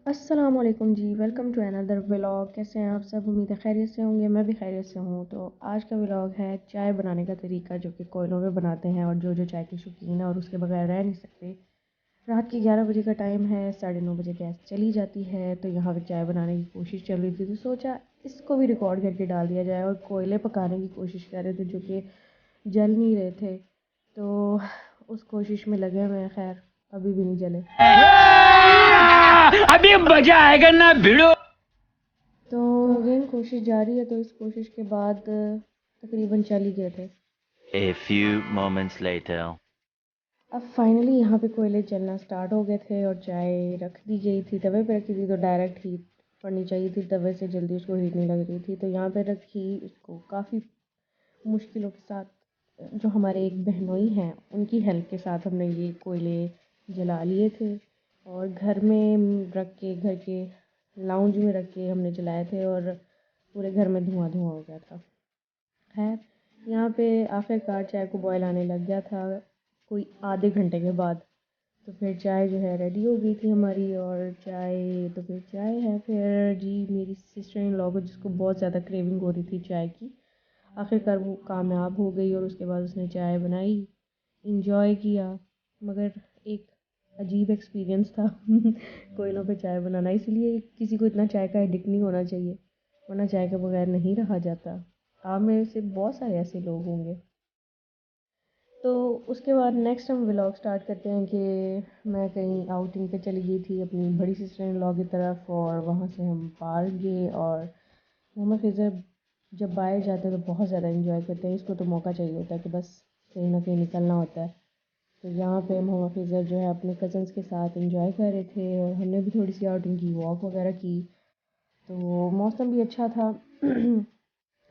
अस्सलाम वालेकुम जी। Welcome to another vlog. कैसे हैं आप सब? उम्मीद है खैरियत से होंगे। मैं भी खैरियत से हूँ। तो आज का व्लॉग है चाय बनाने का तरीका, जो कि कोयलों में बनाते हैं और जो चाय के शौकीन है और उसके बगैर रह नहीं सकते। रात के 11 बजे का टाइम है, 9:30 बजे गैस चली जाती है। तो यहाँ पे चाय बनाने की कोशिश चल रही थी, तो सोचा इसको भी रिकॉर्ड करके डाल दिया जाए। और कोयले पकाने की कोशिश कर रहे थे जो कि जल नहीं रहे थे, तो उस कोशिश में लगे हुए हैं। खैर, अभी भी नहीं जले। अभी मजा आएगा ना भिड़ो। तो अगेन कोशिश जारी है। तो इस कोशिश के बाद तकरीबन चल ही गए थे। A few moments later. अब फाइनली यहाँ पे कोयले जलना स्टार्ट हो गए थे और चाय रख दी गई थी। तवे पे रखी थी तो डायरेक्ट हीट पड़नी चाहिए थी, तवे से जल्दी उसको हीट नहीं लग रही थी। तो यहाँ पे रखी, उसको काफ़ी मुश्किलों के साथ, जो हमारे एक बहनोई हैं उनकी हेल्प के साथ हमने ये कोयले जला लिए थे। और घर में रख के, घर के लाउंज में रख के हमने जलाए थे और पूरे घर में धुआं धुआं हो गया था। खैर, यहाँ पे आखिरकार चाय को बॉयल आने लग गया था कोई आधे घंटे के बाद। तो फिर चाय जो है रेडी हो गई थी हमारी। और तो फिर चाय है। फिर जी, मेरी सिस्टर इन लॉ को, जिसको बहुत ज़्यादा क्रेविंग हो रही थी चाय की, आखिरकार वो कामयाब हो गई और उसके बाद उसने चाय बनाई, इंजॉय किया। मगर एक अजीब एक्सपीरियंस था कोयलों पे चाय बनाना। इसलिए किसी को इतना चाय का एडिक्ट नहीं होना चाहिए, वरना चाय के बगैर नहीं रहा जाता। आप में से बहुत सारे ऐसे लोग होंगे। तो उसके बाद नेक्स्ट हम व्लॉग स्टार्ट करते हैं कि मैं कहीं आउटिंग पे चली गई थी अपनी बड़ी सिस्टर इन लॉ की तरफ, और वहाँ से हम पार्क गए। और मोहम्मद फिज़र जब बाहर जाते हैं तो बहुत ज़्यादा इंजॉय करते हैं। इसको तो मौका चाहिए होता है कि बस कहीं ना कहीं निकलना होता है। तो यहाँ पे मोहम्मद फिज़र जो है अपने कज़न्स के साथ इंजॉय कर रहे थे और हमने भी थोड़ी सी आउटिंग की, वॉक वगैरह की। तो मौसम भी अच्छा था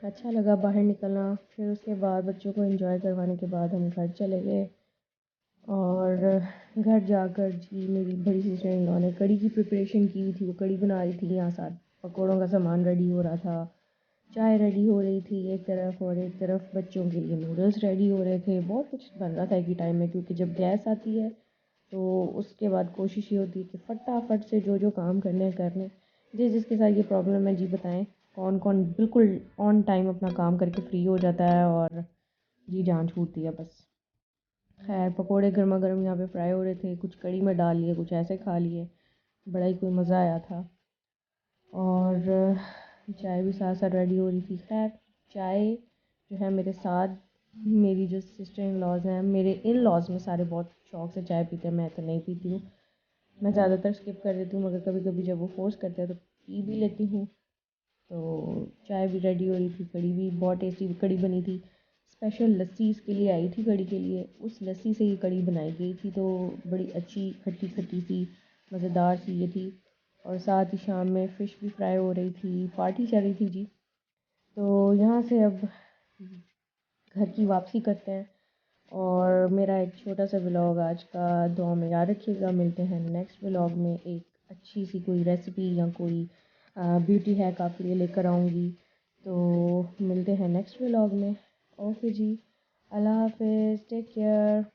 अच्छा लगा बाहर निकलना। फिर उसके बाद बच्चों को एंजॉय करवाने के बाद हम घर चले गए। और घर जाकर जी, मेरी बड़ी सिस्टर इन लॉ ने कढ़ी की प्रिपरेशन की हुई थी। वो कढ़ी बना रही थी, यहाँ साथ पकौड़ों का सामान रेडी हो रहा था, चाय रेडी हो रही थी एक तरफ, और एक तरफ बच्चों के लिए नूडल्स रेडी हो रहे थे। बहुत कुछ बन रहा था एक ही टाइम में, क्योंकि जब गैस आती है तो उसके बाद कोशिश ये होती है कि फटाफट से जो काम करने हैं कर लें। जिसके साथ ये प्रॉब्लम है जी, बताएं कौन कौन बिल्कुल ऑन टाइम अपना काम करके फ्री हो जाता है और जी जान छूटती है बस। खैर, पकोड़े गर्मा गर्म यहाँ पे फ्राई हो रहे थे, कुछ कढ़ी में डाल लिए, कुछ ऐसे खा लिए। बड़ा ही कोई मज़ा आया था। और चाय भी साथ साथ रेडी हो रही थी। खैर, चाय जो है मेरे साथ, मेरी जो सिस्टर इन लॉज हैं, मेरे इन लॉज में सारे बहुत शौक से चाय पीते हैं। मैं तो नहीं पीती हूँ, मैं ज़्यादातर स्किप कर देती हूँ, मगर कभी कभी जब वो फोर्स करते हैं तो पी भी लेती हूँ। तो चाय भी रेडी हो रही थी, कढ़ी भी बहुत टेस्टी कढ़ी बनी थी। स्पेशल लस्सी इसके लिए आई थी कढ़ी के लिए, उस लस्सी से ये कढ़ी बनाई गई थी। तो बड़ी अच्छी खट्टी खट्टी सी मज़ेदार सी ये थी। और साथ ही शाम में फ़िश भी फ्राई हो रही थी, पार्टी चल रही थी जी। तो यहाँ से अब घर की वापसी करते हैं। और मेरा एक छोटा सा व्लॉग आज का दुआ में याद रखिएगा। मिलते हैं नेक्स्ट व्लॉग में, एक अच्छी सी कोई रेसिपी या कोई ब्यूटी हैक आपके लिए लेकर आऊँगी। तो मिलते हैं नेक्स्ट व्लॉग में। ओके जी, अल्लाह हाफिज़, टेक केयर।